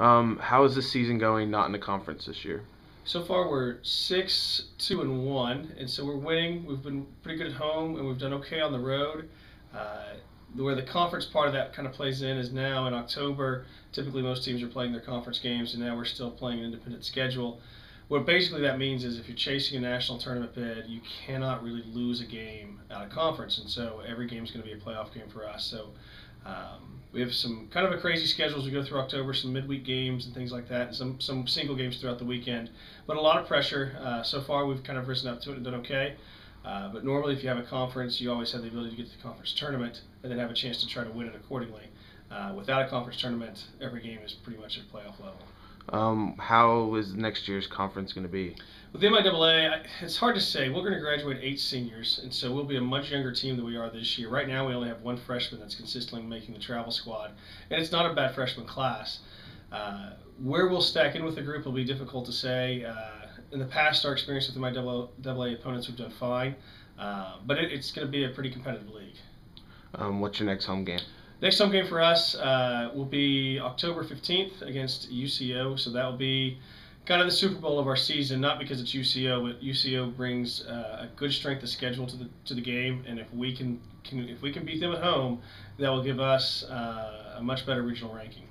How is the season going not in the conference this year? So far, we're 6-2-1, and so we're winning. We've been pretty good at home, and we've done okay on the road. Uh, where the conference part of that kind of plays in is now in October. Typically, most teams are playing their conference games, and now we're still playing an independent schedule. What basically that means is if you're chasing a national tournament bid, you cannot really lose a game out of conference, and so every game is going to be a playoff game for us. So we have some kind of a crazy schedule as we go through October, some midweek games and things like that, and some single games throughout the weekend. But a lot of pressure. So far, we've kind of risen up to it and done okay. But normally, if you have a conference, you always have the ability to get to the conference tournament and then have a chance to try to win it accordingly. Without a conference tournament, every game is pretty much at playoff level. How is next year's conference going to be? With the MIAA, it's hard to say. We're going to graduate 8 seniors, and so we'll be a much younger team than we are this year. Right now, we only have one freshman that's consistently making the travel squad, and it's not a bad freshman class. Where we'll stack in with the group will be difficult to say. In the past, our experience with the MIAA opponents, we've done fine, but it's going to be a pretty competitive league. What's your next home game? Next home game for us will be October 15th against UCO, so that will be kind of the Super Bowl of our season. Not because it's UCO, but UCO brings a good strength of schedule to the game, and if we can beat them at home, that will give us a much better regional ranking.